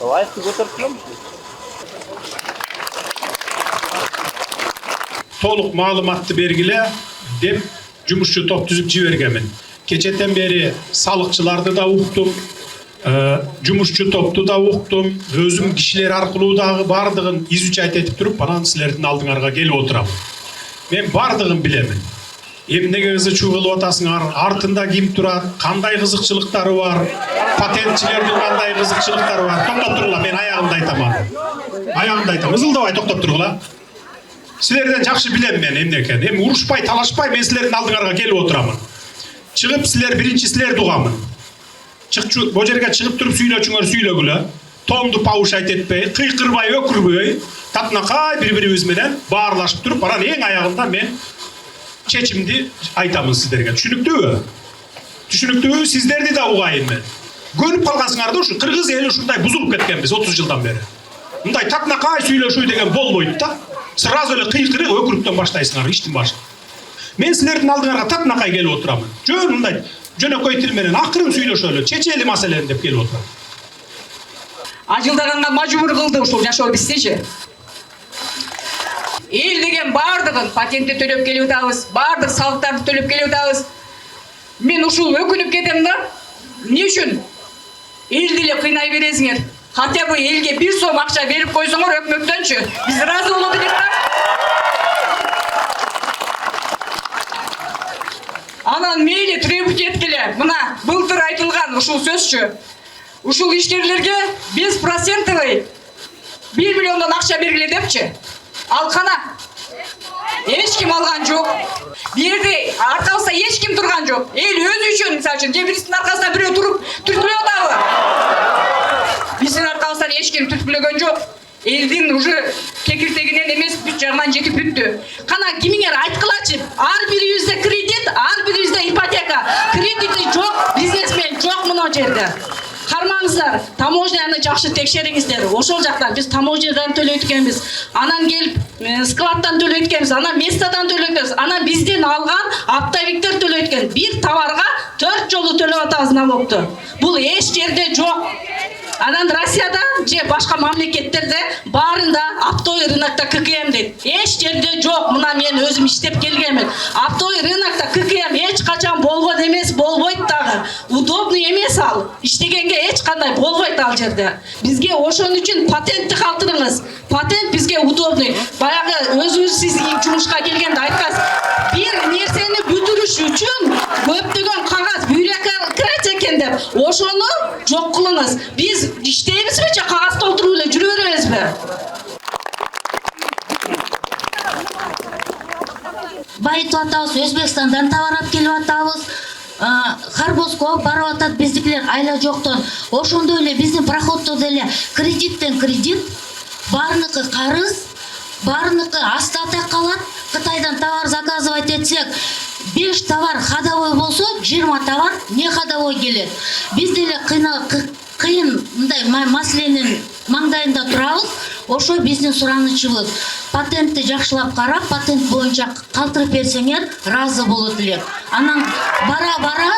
Ayakta götürüyor musun? Толық маалыматты бергіле деп жұмысшы топ түзіп жібергенмін. Кечеден бері салықчыларды да уктум, жұмысшы топты да уктум, өзім кишилер аркылуу дагы бардыгын изучать этип туруп, анан силердин алдыңарга келип отурам. Мен бардыгын билемин. Эмнеге кызы чугулуп атасыңар, артында ким турат, кандай кызыкчылыктары бар, патентчилердин кандай кызыкчылыктары бар. Токтоп тургула, мен аягымды айтам. Ызылдабай токтоп тургула. Силерден жакшы билем мен эмне экенин. Эми урушпай, талашпай мен силердин алдыңарга келип отурамын. Чыгып силер биринчи силерди угамын. Бу жерге чыгып туруп сүйлөчүңөр сүйлөгүлө. Тонду паушайт этпей, кыйкырбай, өкүрбөй, татынакай бири-бирибиз менен баарлашып туруп, анан эң аягында мен чечимди айтамын сиздерге. Түшүнүктүүбү? Түшүнүктүүбү? Сиздерди да угайын мен. Көнүп калгансыңар да, ушу кыргыз эли ушундай бузулуп кеткенбиз 30 жылдан бери. Мындай татынакай сүйлөшүү деген болбойт да. Сразу эле кыйкырып, өкүрүктөн баштайсыңар, иштин башы. Мен силердин алдыңарга татынакай келип отурамын. Жөн мындай жөнөкөй тил менен акырын сүйлөшөлү, чечели маселени деп келип отурам. Ажылдаганга мажбур кылды ушул жашоо бизчи. Эл деген бардыгын патентти төлөп келип атабыз, бардык салыктарды төлөп келип атабыз. Мен ушул өкүнүп кетем да. Эмне үчүн? Элди эле кыйнай бересиңер. Хотя бы элге 1 сом акча берип койсоңор өкмөттөнчү. Биз ыраазы болот элек да. Анан мейли требовать эткиле. Мына былтыр айтылган ушул сөзчү. Ушул ишкерлерге 5%, 1 миллиондон акча бергиле депчи. Ал кана? Эч ким алган жок. Бу жерде аркабызда эч ким турган жок. Эл өзү үчүн, мисалы үчүн, же биристин аркасынан бирөө туруп түрткүлөп атабы? Биздин аркабыздан эч ким түрткүлөгөн жок. Элдин уже кекиртегинен эмес бүт жагынан жетип бүттү. Кана кимиңер айткылачы? Ар бирибизде кредит, ар бирибизде ипотека. Кредити жок, бизнесмен жок мына жерде. Кармаңыздар, таможняны жакшы текшериңиздер. Ошол жактан биз таможнядан төлөйт экенбиз. Анан келип складтан төлөйт экенбиз, анан местадан төлөйт экенбиз. Анан бизден алган оптовиктер төлөйт экен. Бир товарга 4 жолу төлөп атабыз налогту. Бул эч жерде жок. Анан Россияда же башка мамлекеттерде баарында оптовый рынокто ККМ дейт. Эч жерде жок. Мына мен өзүм иштеп келгенмин. Оптовый рынокто ККМ эч качан болгон эмес, болбойт дагы. Удобный эмес ал. Иштегенге эч кандай болбойт ал жерде. Бизге ошон үчүн патентти калтырыңыз. Патент бизге удобный. Баягы өзүңүз сиз жумушка келгенде айткансыз. Бир нерсени бүтүрүш үчүн көптөгөн кагаз бюрократия экен деп, ошону жок кылыңыз. Биз иштейбизби же кагаз толтуруп эле жүрө беребизби? Байытып атабыз, Өзбекстандан товар алып келип атабыз. Харбозго барып атат биздикилер айла жоктон. Ошондой эле биздин проходдо деле кредиттен кредит, баарыныкы карыз, баарыныкы астата калат. Кытайдан товар заказывать этсек, 5 товар ходовой болсо, 20 товар не ходовой келет. Биз деле кыйын мындай маселенин маңдайында турабыз. Ошо биздин суранычыбыз. Патентти жакшылап карап, патент боюнча калтырып берсеңер, разы болот элек. Анан бара-бара,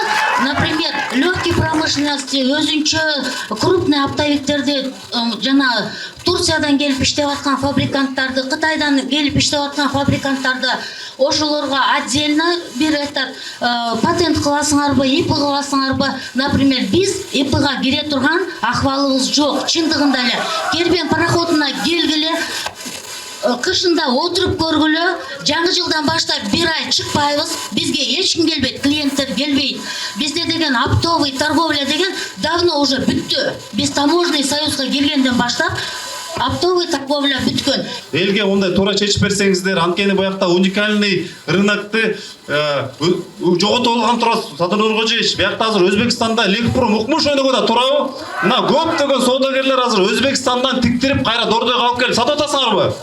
например, легкий промышленности, өзүнчө крупный оптовиктерди, жана Турциядан келип иштеп аткан фабриканттарды, Кытайдан келип иштеп аткан фабриканттарды ошолорго отдельно бир патент кыласыңарбы, ИП кыласыңарбы? Например, биз ИПга кире турган акыбалыбыз жок. Чындыгында эле кербен пароходуна келгиле, кышында отуруп көргүлө, жаңы жылдан баштап 1 ай чыкпайбыз, бизге эч ким келбейт, клиенттер келбейт. Бизде деген оптовый торговля деген давно уже бүттү. Биз таможенный союзга келгенден баштап оптовый торговля бүткөн. Элге ондай туура чечип берсеңиздер, анткени буякта уникальный рынокты жоготуп алган турасыз. Садыр Нуркожоевич, буякта азыр Өзбекстанда Лекпром укмуш ойногон да турабы? Мына көптөгөн соодагерлер азыр Өзбекстандан тиктирип кайра Дордойго алып келип сатып атасыңарбы?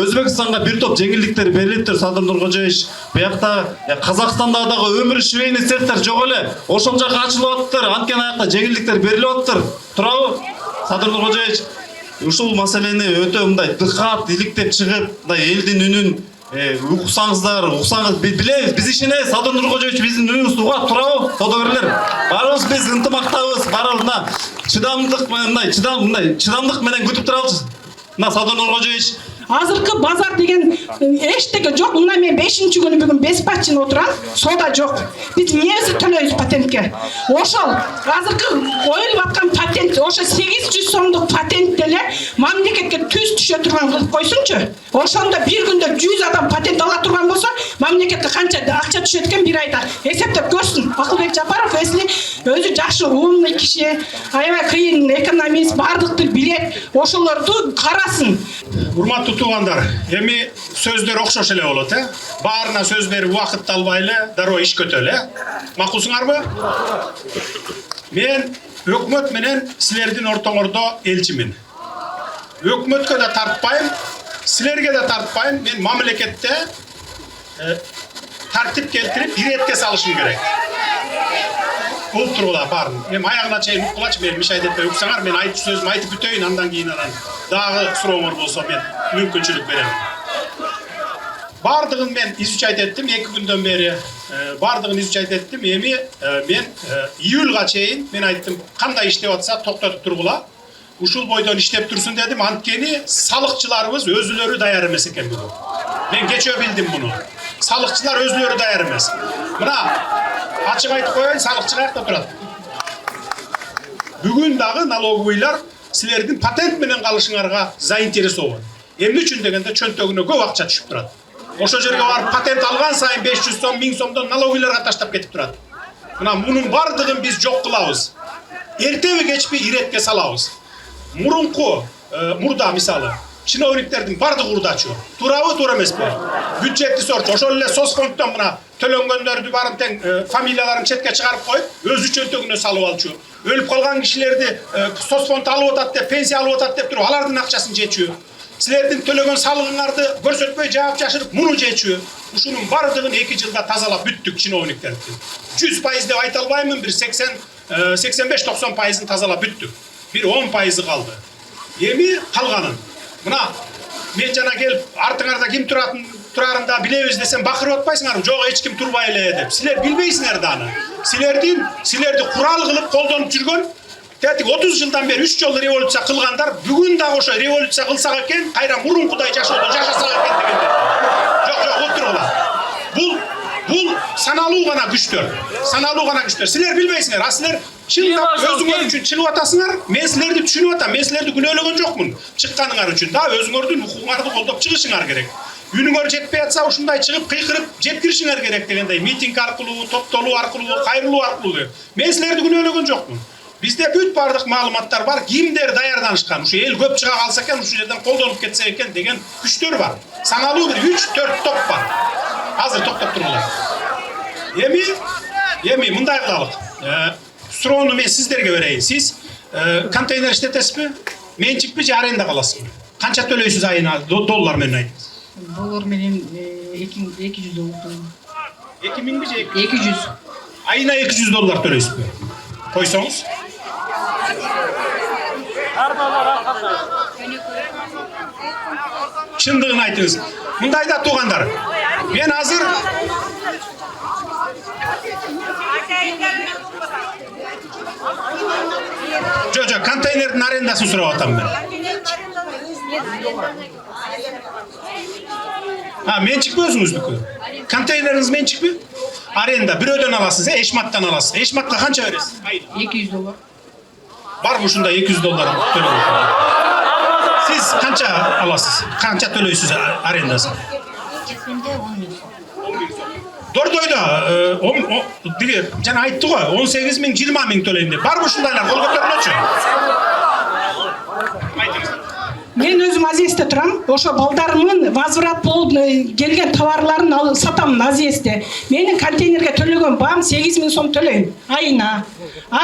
Өзбекстанга бир топ жеңилдиктер берилиптир, Садыр Нуркожоевич. Буякта Казакстанда дагы өмүр швейный цехтер жок эле. Ошол жака ачылып атыптыр, анткени аякта жеңилдиктер берилип атыптыр. Турабы? Садыр Нуркожоевич, ушул маселени өтө мындай дыкат, иликтеп чыгып, мындай элдин үнүн уксаңыз билебиз, биз ишине Садыр Нуркожоевич биздин үнүбүздү угап турабы, содогерлер. Баарыбыз биз ынтымактабыз, баарыбыз чыдамдык менен күтүп турабыз. Мына Садыр Нуркожоевич Азыркы базар деген эчтеке жок. Мына мен 5-чи күнү бүгүн беспатчын отурам, сода жок. Биз эмнеси төлөйбүз патентке? Ошол азыркы коюлуп аткан патент, ошо 800 сомдук патент деле мамлекетке түз түшө турган кылып койсунчу. Ошондо бир күндө 100 адам патент ала турган болсо, мамлекетке канча акча түшөт экен бир айда эсептеп көрсүн. Акылбек Жапаров өзү жакшы умный киши, аябай кыйын экономист, бардыкты билет. Ошолорду карасын. Урматтуу туугандар, эми сөздөр окшош эле болот, Баарына сөз берип убакыт албайлы, дароо иш көтөлө, Макулсуңарбы? Мен өкмөт менен силердин ортоңордо элчимин. Өкмөткө да тартпайм, силерге да тартпайм. Мен мамлекетте тартип келтирип, иретке салышым керек. Болуп тургула баарын. Мен аягына чейин уккулачы, мен миш айдетпей уксаңар, мен айтып сөзүмдү айтып бүтөйүн, андан кийин дагы сурооңор болсо мен мүмкүнчүлүк берем. Бардыгын мен изучать эттим 2 күндөн бери. Бардыгын изучать эттим. Эми мен июлга чейин мен айттым, кандай иштеп атса токтотуп тургула. Ушул бойдон иштеп турсун дедим. Анткени салыкчыларыбыз өзүлөрү даяр эмес экен бүгүн. Мен кечөө билдим муну. Салыкчылар өзүлөрү даяр эмес. Мына ачык айтып коеюн, салыкчы каякта турат? Бүгүн дагы налоговыйлар силердин патент менен калышыңарга заинтересован. Эмне үчүн дегенде чөнтөгүнө көп акча түшүп турат. Ошо жерге барып патент алган сайын 500 сом, 1000 сомдон налоговыйларга таштап кетип турат. Мына мунун бардыгын биз жок кылабыз. Эртеби кечпи иретке салабыз. Мурда мисалы чиновниктердин бардыгы урдачу. Туурабы, туура эмеспи? Бюджетти сорчу. Ошол эле соцфонддон мына төлөнгөндөрдү барын тең фамилияларын четке чыгарып коюп, өзү чөнтөгүнө салып алчу. Өлүп калган кишилерди соцфонд алып атат деп, пенсия алып атат деп туруп, алардын акчасын жечү. Силердин төлөгөн салыгыңарды көрсөтпөй жаап жашырып, муну жечү. Ушунун бардыгын 2 жылда тазалап бүттүк чиновниктерди. 100% деп айта албаймын, бир 85-90% тазалап бүттүк. Бир 10% калды. Эми калганын. Мына мен жана келип артыңарда ким турарын да билебиз десем бакырып атпайсыңарбы? Жок, эч ким турбай эле деп. Силер билбейсиңер да аны. Силерди курал кылып колдонуп жүргөн, 30 жылдан бери 3 жолу революция кылгандар бүгүн дагы ошо революция кылсак экен, кайра мурункудай жашоодо жашасак экен дегендер. Жок, отуруңар. Бул саналуу гана күчтөр. Силер билбейсиңер, силер чындап өзүңөр үчүн чыгып атасыңар. Мен силерди түшүнүп атам. Мен силерди күнөөлөгөн жокмун. Чыкканыңар үчүн да өзүңөрдүн укугуңарды колдоп чыгышыңар керек. Үнүңөр жетпей атса ушундай чыгып кыйкырып жеткиришиңер керек дегендей. Митинг аркылуу, топтолуу аркылуу, кайрылуу аркылуу. Мен силерди күнөөлөгөн жокмун. Бизде бүт бардык маалыматтар бар. Кимдер даярданышкан? Ушу эл көп чыга калса экен, ушул жерден колдонуп кетсе экен деген күчтөр бар. Саналуу бир 3-4 топ бар. Азыр токтоп тургула. Эми мындай кылалык. Суроону мен сиздерге берейин. Сиз контейнер иштетесизби? Менчикпи же аренда каласызбы? Канча төлөйсүз айына доллар менен айтыңыз? Доллар менен 200 доллар. 2000 же 200. Айына 200 доллар төлөйсүзбү? Койсоңуз? Чындыгын айтыңыз. Мындай да туугандар. Мен азыр Жо, контейнердин арендасын сурап атам мен. Менчикпи өзүңүздүкү? Контейнериңиз менчикпи? Аренда бирөөдөн аласыз, эшматтан аласыз. Эшматка канча бересиз? 200 доллар. Барбы ушунда 200 доллар төлөйсүз? Сиз канча аласыз? Канча төлөйсүз арендасын? Кесимде 10 000 сом. Дордойдо диги жана айтты го 18 000 20 000 төлөйм деп. Барбы ушундайлар кол көтөрүлөчү? Мен өзүм Азиесте турам. Ошо балдарымдын возврат болуп келген товарларын алып сатам Азиесте. Менин контейнерге төлөгөн баам 8 000 сом төлөйм айына.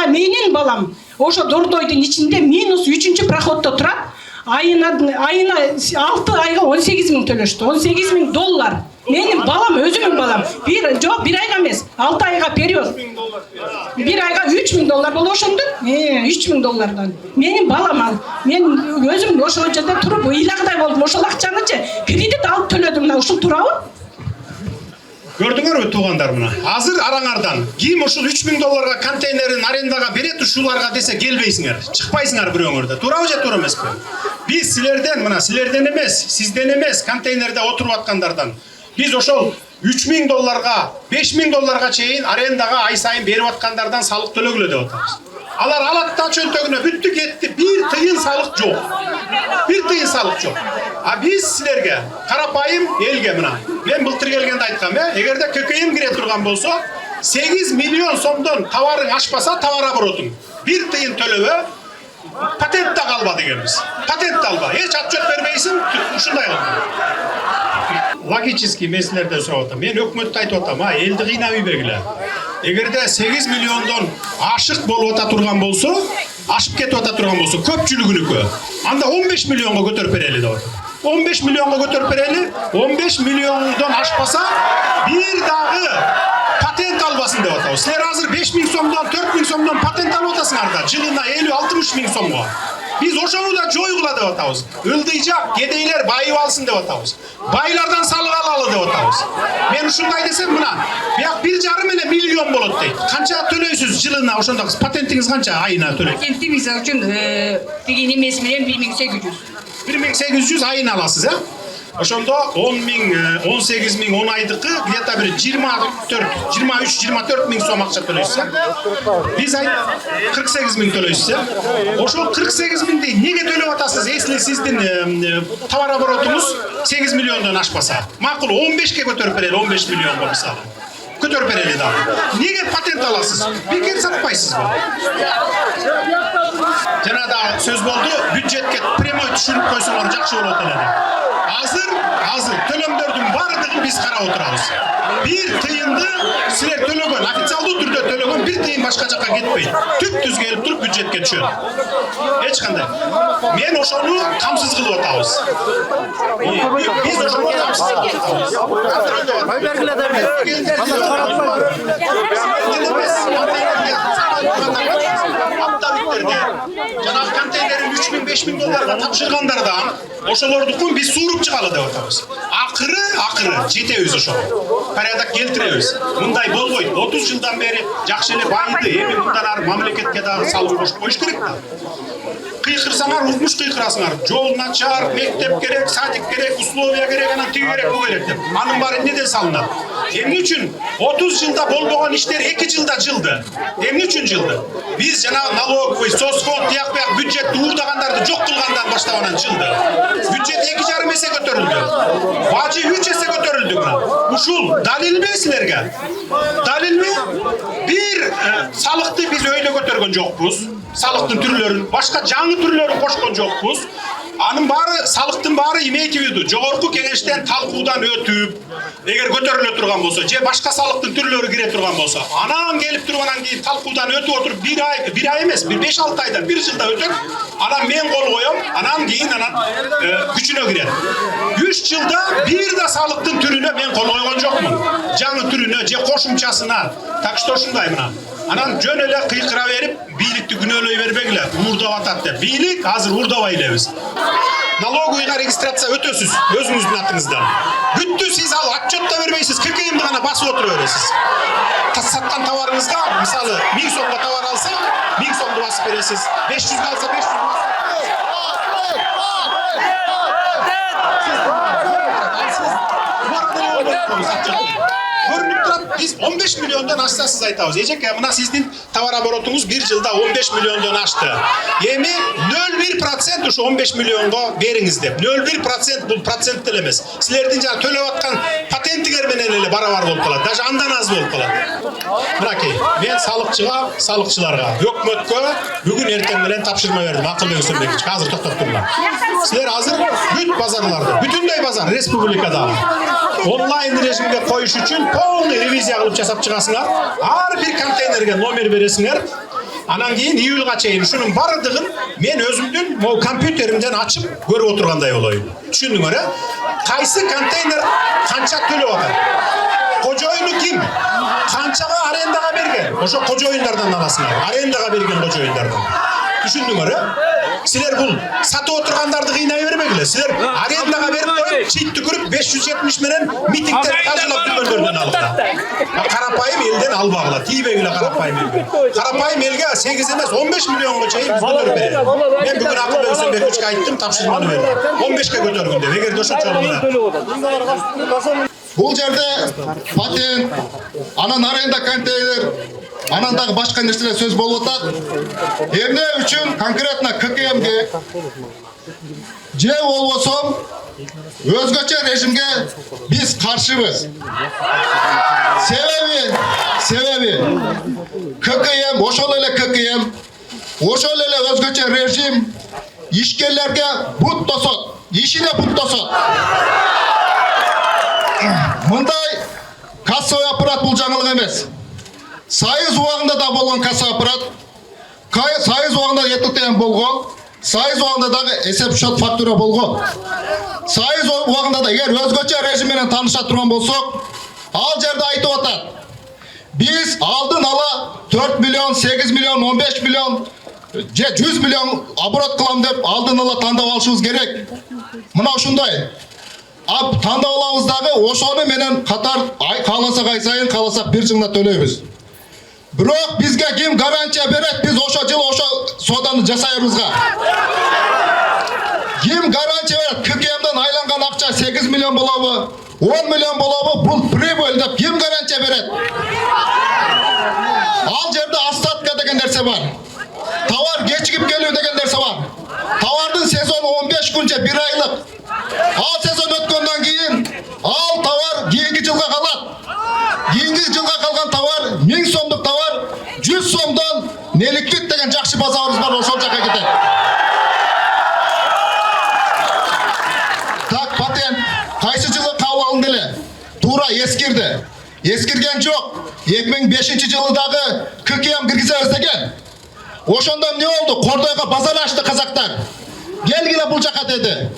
Менин балам ошо Дордойдун ичинде минус 3-чү проходдо турат. Айына 6 айга 18 000 төлөштү. 18 000 доллар. Менин балам, өзүмдүн балам. Bir ayga эмес. 6 айга период. Bir ayga 3000 dolar болуп ошондо 3000 доллардан менин балам ал мен өзүм ошол жерде туруп ыйлагдай болдум ошол акчанычы кредит алып төлөдүм мына ушул туурабы Көрдүңөрбү туугандар мына? Азыр араңардан ким ушул 3000 долларга контейнерин арендага берет ушуларга десе келбейсиңер. Чыкпайсыңар бирөөңөр да. Туурабы же туура эмеспи? Биз силерден мына силерден эмес, сизден эмес, контейнерде отуруп аткандардан. Биз ошол 3000 долларга, 5000 долларга чейин арендага ай сайын берип аткандардан салык төлөгүлө деп атабыз. Алар алат да чөнтөгүнө бүттү кетти. Бир тыйын салык жок. Бир тыйын салык жок. А биз силерге карапайым элге мына. Мен былтыр келгенде айткам, эгерде ККМ кире турган болсо, 8 миллион сомдон товарың ашпаса, товар оборотуң. Бир тыйын төлөбө, патент да калба дегенбиз. Патент да алба. Эч отчет бербейсиң, ушундай кылып. Логический меселерден сурап атам. Мен өкмөттү айтып атам, элди кыйнабый бергиле. Эгерде 8 миллиондон ашык болуп ата турган болсо, ашып кетип ата турган болсо, көпчүлүгүнүкү. Анда 15 миллионго көтөрүп берели деп атам. 15 миллионго көтөрүп берели, 15 миллиондон ашпаса, бир дагы патент албасын деп атабыз. Силер азыр 5000 сомдон, 4000 сомдон патент алып атасыңар да, жылына 50-60 миң сомго. Biz ошону да жойгула деп атабыз. Ылдыйжак кедейлер байып алсын деп атабыз. Байлардан салык алалы деп атабыз. Мен ушундай десем мына, бияк 1,5 миллион болот дейт. Канча төлөйсүз жылына ошондо патентиңиз канча айына төлөйсүз? Патентти мисалы үчүн деген эмес менен 1800. 1800 айына аласыз, Ошондо 10 миң, 18 миң 10 айдыкы где-то бир 23-24 миң сом акча төлөйсүз. Биз 48 миң төлөйсүз. Ошол 48 миңди неге төлөп атасыз, если сиздин товар оборотуңуз 8 миллиондон ашпаса? Макул 15ке көтөрүп берели, 15 миллионго мисалы. Көтөрүп берели да. Неге патент аласыз? Бекер сатпайсызбы? Жана да сөз болду, бюджетке прямой түшүрүп койсоңор жакшы болот эле. Азыр төлөмдөрдүн бардыгын биз карап отурабыз. Бир тыйынды силер төлөгөн, официалдуу түрдө төлөгөн бир тыйын башка жакка кетпейт. Түп-түз келип туруп бюджетке түшөт. Эч кандай. Мен ошону камсыз кылып атабыз. Биз ошону камсыз кылып атабыз. Бай бергиле деп. Жанагы контейнерин 3000-5000 долларга тапшыргандардан ошолордукун биз сууруп чыгалы деп атабыз. Акыры жетебиз ошого. Порядок келтиребиз. Мындай болбойт. 30 жылдан бери жакшы эле байды, эми мындан ары мамлекетке дагы салык кошуп коюш керек да. Кыйкырсаңар, укмуш кыйкырасыңар. Жол начар, мектеп керек, садик керек, условия керек, анан тиги керек, бу керек деп. Анын баары эмнеден салынат? Эмне үчүн 30 жылда болбогон иштер 2 жылда жылды? Эмне үчүн жылды? Биз жана налоговый, соцфонд, тияк бияк бюджетти уурдагандарды жок кылгандан баштап анан жылды. Бюджет 2,5 эсе көтөрүлдү. Бажы 3 эсе көтөрүлдү мына. Ушул далилби силерге? Далилби? Бир салыкты биз өйдө көтөргөн жокпуз. Салыктын түрлөрүн, башка жаңы түрлөрүн кошкон жокпуз. Анын баары, салыктын баары имейти виду, жогорку кеңештен талкуудан өтүп, эгер көтөрүлө турган болсо, же башка салыктын түрлөрү кире турган болсо, анан келип тургандан кийин талкуудан өтүп отуруп, бир ай эмес, бир 5-6 айда, бир жылда өтөт, анан мен кол коем, анан кийин күчүнө кирет. 3 жылда бир да салыктын түрүнө мен кол койгон жокмун. Жаңы түрүнө же кошумчасына. Так что ушундай мына. Анан жөн эле кыйкыра берип, бийликти күнөөлөй бербегиле, уурдап атат деп. Бийлик азыр уурдабай элебиз. Налоговыйга регистрация өтөсүз өзүңүздүн атыңыздан. Бүттү, сиз ал отчет да бербейсиз, ККМди гана басып отура бересиз. Саткан товарыңызга, мисалы, 1000 сомго товар алса, 1000 сомду басып бересиз. 500 алса 500 басып көрүнүп турат, биз 15 миллиондон ашса сиз айтабыз. Эжеке, мына сиздин товар оборотуңуз бир жылда 15 миллиондон ашты. Эми 0,1% ушу 15 миллионго бериңиз деп. 0,1% бул процент деле эмес. Силердин жана төлөп аткан патентиңер менен эле барабар болуп калат. Даже андан аз болуп калат. Мынакей, мен салыкчыларга, өкмөткө бүгүн эртең менен тапшырма бердим. Акылбек Өсөнбекович, азыр токтоп туруңар. Силер азыр бүт базарларды, бүтүндөй базар республикада онлайн режимге коюш үчүн полный ревизия кылып жасап чыгасыңар. Ар бир контейнерге номер бересиңер. Анан кийин июлга чейин ушунун бардыгын мен өзүмдүн могу компьютеримден ачып көрүп отургандай болоюн. Түшүндүңөр, Кайсы контейнер канча төлөп атат? Кожоюну ким? Kançaga arendaga bergen. Oşo koca oyunlardan alasınlar. Arendaga bergen koca oyunlardan. Düşündüңөр he? Силер бул сатып отургандарды кыйнай бербегиле. Силер арендага берип коюп, чит түкүрүп 570 менен митингдер кажылап жүргөндөрдөн алгыла. Карапайым элден албагыла. Тийбегиле карапайым элге. Карапайым элге 8 эмес 15 миллионго чейин көтөрүп берет. Мен бүгүн Акылбек Өсөнбековичке айттым, тапшырманы берди. 15ке көтөргүн деп. Эгерде ошончо Бул жерде патент, анан аренда контейнер, анан дагы башка нерселер сөз болуп атат. Эмне үчүн конкретно ККМге же болбосо өзгөчө режимге биз каршыбыз. Себеби ККМ, ошол эле ККМ, ошол эле өзгөчө режим ишкерлерге бут тосот, ишине бут тосот. Мындай кассовый аппарат бул жаңылык эмес. Сайыз убагында да болгон кассовый аппарат, сайыз убагында ЭТТМ болгон, сайыз убагында дагы эсеп счет фактура болгон. Сайыз убагында да эгер өзгөчө режим менен тааныша турган болсок, ал жерде айтып атат. Биз алдын ала 4 миллион, 8 миллион, 15 миллион, же 100 миллион оборот кылам деп алдын ала тандап алышыбыз керек. Мына ушундай. Тандап алабыз дагы ошону менен катар ай кааласак ай сайын, кааласак бир жылда төлөйбүз. Бирок бизге ким гарантия берет, биз ошо жыл ошо сооданы жасайбызга? Ким гарантия берет? ККМден айланган акча 8 миллион болобу, 10 миллион болобу? Бул прибыль деп ким гарантия берет? Ал жерде остатка деген нерсе бар. Товар кечигип келүү деген нерсе бар. Товардын сезону 15 күн же 1 айлык. Ал сезон өткөндөн кийин ал товар кийинки жылга калат. Кийинки жылга калган товар 1000 сомдук товар 100 сомдон неликвид деген жакшы базарыбыз бар, ошол жака кетет. Так, патент кайсы жылы кабыл алынды эле? Туура эскирди. Эскирген жок. 2005-жылы дагы ККМ киргизебиз деген. Ошондо эмне болду? Кордойго базар ачты казактар. Келгиле бул жака деди.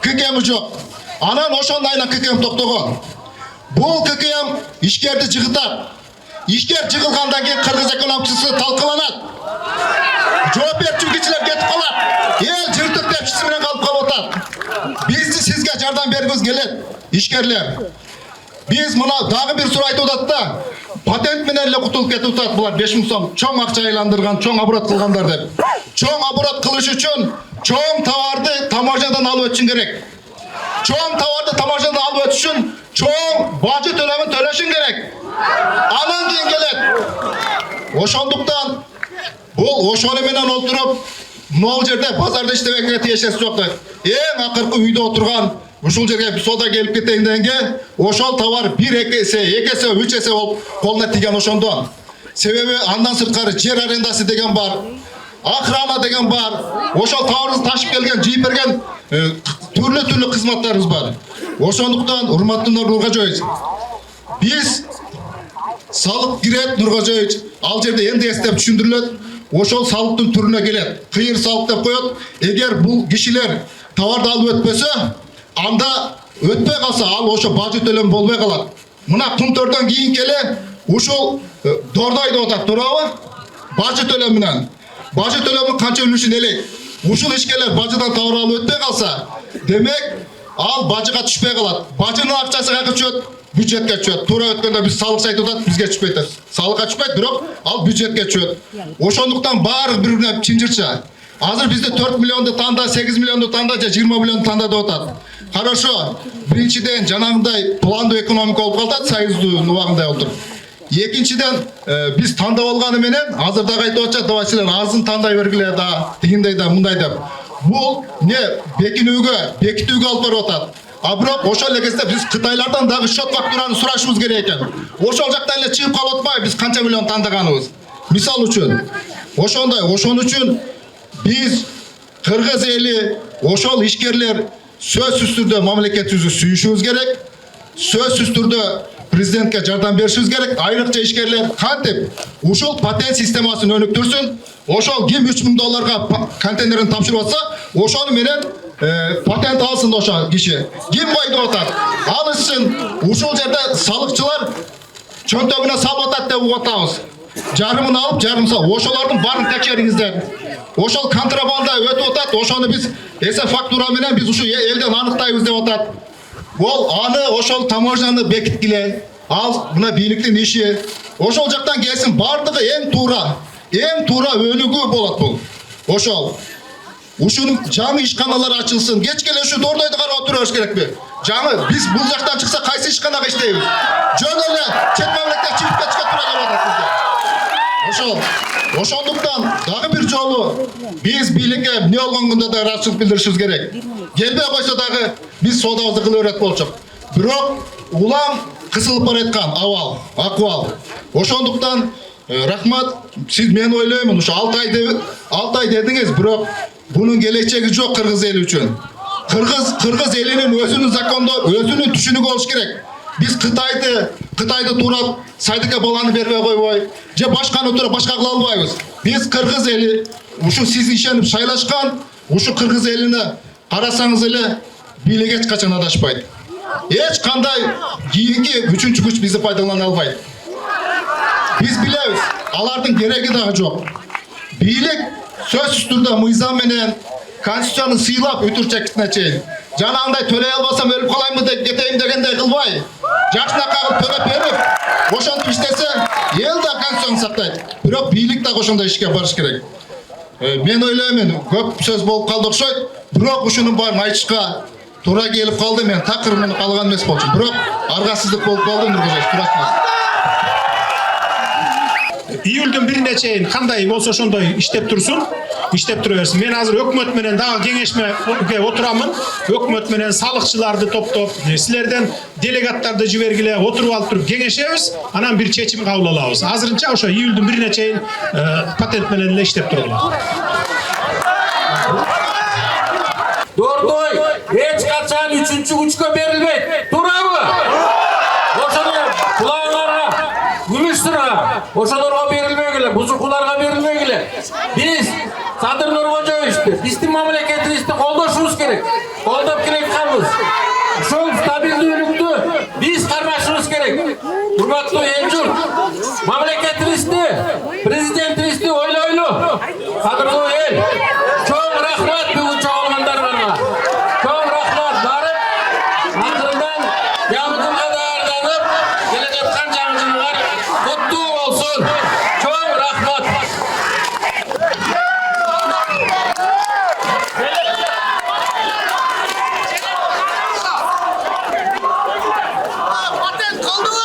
ККМ жок. Анан ошондо айна ККМ токтогон. Бул ККМ ишкерди жыгытат. Ишкер жыгылгандан кийин кыргыз экономикасы талкаланат. Жооп берчү кишилер кетип калат. Эл жыртык деп иши менен калып атат. Бизди сизге жардам бергибиз келет, ишкерлер. Биз мына дагы бир суроо айтып атат да. Патент менен эле кутулуп кетип атат булар 5000 сом чоң акча айландырган, чоң оборот кылгандар деп. Чоң оборот кылыш үчүн чоң товарды таможнядан алып өтүшүң керек. Чоң товарды таможнядан алып өтүш үчүн чоң бажы төлөмүн төлөшүң керек. Анан кийин келет. Ошондуктан бул ошону менен олтуруп, могу жерде базарда иштебекке тиешеси жок дейт. Эң акыркы үйдө отурган ушул жерге bir сода келип кетейин дегенге ошол товар 1-2 эсе, 2 эсе, 3 эсе болуп колуна тийген ошондон. Себеби андан сырткары жер арендасы деген бар, охрана деген бар. Ошол товарды ташып келген, жийип берген түрлүү кызматтарыбыз бар. Ошондуктан урматтуу Нуркожоевич, биз салык кирет Нуркожоевич, ал жерде энди эстеп түшүндүрүлөт. Ошол салыктын түрүнө келет. Кыйыр салык деп коет. Эгер бул кишилер товарды алып өтпөсө, анда өтпөй калса ал ошо бажы төлөм болбой калат. Мына кумтөрдөн кийин келе ушул дордой деп атат, туурабы? Бажы төлөм менен. Бажы төлөмүн канча үлүшүн элек? Ушул ишкерлер бажыдан товар алып өтпөй калса, демек ал бажыга түшпөй калат. Бажынын акчасы кайга түшөт? Бюджетке түшөт. Туура өткөндө биз салык айтып атат, бизге түшпөйт. Салыкка түшпөйт, бирок ал бюджетке түшөт. Ошондуктан баары бири-бирине чынжырча. Азыр бизде 4 миллионду танда, 8 миллионду танда же 20 миллионду танда деп атат. Хорошо. Биринчиден жанагындай пландуу экономика болуп калат, союздун убагында отуруп. Экинчиден биз тандап алганы менен азыр дагы айтып атат, давай силер азын тандай бергиле да, тигиндей да, мындай деп. Бул не бекитүүгө алып барып атат. А бирок ошол эле кезде биз Кытайлардан дагы счет фактураны сурашыбыз керек экен. Ошол жактан эле чыгып калып атпайбы биз канча миллион тандаганыбыз. Мисал үчүн, ошондой, ошон үчүн биз кыргыз эли, ошол ишкерлер сөзсүз түрдө мамлекетибизди сүйүшүбүз керек. Сөзсүз түрдө президентке жардам беришибиз керек. Айрыкча ишкерлер кантип ушул патент системасын өнүктүрсүн. Ошол ким $3000 контейнерин тапшырып атса, ошону менен патент алсын ошо киши. Ким койду атат? Алышсын. Ушул жерде салыкчылар чөнтөгүнө салып атат деп угуп атабыз. Жарымын алып, жарымса ошолордун баарын текшериңиздер. Ошол контрабанда өтүп атат, ошону биз эсе фактура менен биз ушу элден аныктайбыз деп атат. Ол аны ошол таможняны бекиткиле. Ал мына бийликтин иши. Ошол жактан келсин, бардыгы эң туура өнүгүү болот бул. Ошол. Ушунун жаңы ишканалар ачылсын. Кечке ушу дордойду карап отурабыз керекпи? Жаңы биз бул жактан чыкса кайсы ишканага иштейбиз? Жөн эле чет мамлекетке чыгып кетишке туура келип атат бизге. Ошондуктан дагы бир жолу биз бийликке эмне болгон күндө да ыраазычылык билдиришибиз керек. Келбей койсо дагы биз соодабызды кыла берет болчук. Бирок улам кысылып бараткан акыбал. Ошондуктан рахмат, сиз мен ойлоймун, ушу 6 ай дедиңиз, бирок бунун келечеги жок кыргыз эли үчүн. Кыргыз элинин өзүнүн закондо өзүнүн түшүнүгү болуш керек. Биз Кытайды туурап Сайдыке баланы бербей койбой, же башканы туурап башка кыла албайбыз. Биз кыргыз эли ушу сиз ишенип шайлашкан, ушу кыргыз элине карасаңыз эле бийлик эч качан адашпайт. Эч кандай кийинки үчүнчү күч бизди пайдалана албайт. Биз билебиз, алардын кереги дагы жок. Бийлик сөзсүз түрдө мыйзам менен конституцияны сыйлап өтүрчекисине чейин. Жана андай төлөй албасам өлүп калаймбы деп кетейин дегендей кылбай, жакшына кагып төлөп берип, ошентип иштесе, эл да конституцияны сактайт. Бирок бийлик да ошондой ишке барыш керек. Мен ойлоймун, көп сөз болуп калды окшойт, бирок ушунун баарын айтышка туура келип калды. Мен такырмын калган эмес болчу. Бирок аргасыздык болуп калды, Нуркожоевич. Рахмат. Июлдун 1-ине чейин кандай болсо ошондой иштеп турсун, иштеп тура берсин. Мен азыр өкмөт менен дагы кеңешмеге отурамын. Өкмөт менен салыкчыларды топтоп, силерден делегаттарды жибергиле, отуруп алып туруп кеңешебиз, анан бир чечим кабыл алабыз. Азырынча ошо июлдун 1-ине чейин патент менен эле иштеп тургула. Дордой эч качан 3-чү күчкө берилбейт. Туурабы? Ошону кулагыңарга күмүштүрө. Ошолорго берилбегиле, бузукуларга берилбегиле. Биз Садыр Нуркожоевичти, биздин мамлекетибизди колдошубуз керек. Колдоп келатканбыз. Ошол стабилдүүлүктү биз кармашыбыз керек. Урматтуу эл журт, мамлекетибизди, президентибизди ойлойлу. Кадырлуу эл, чоң рахмат бүгүн чогулгандарыңарга. Чоң рахмат барып, акырындан жаңы даярданып, келе жаткан жаңы жылыңар куттуу болсун. Чоң рахмат. Патент kaldı mı?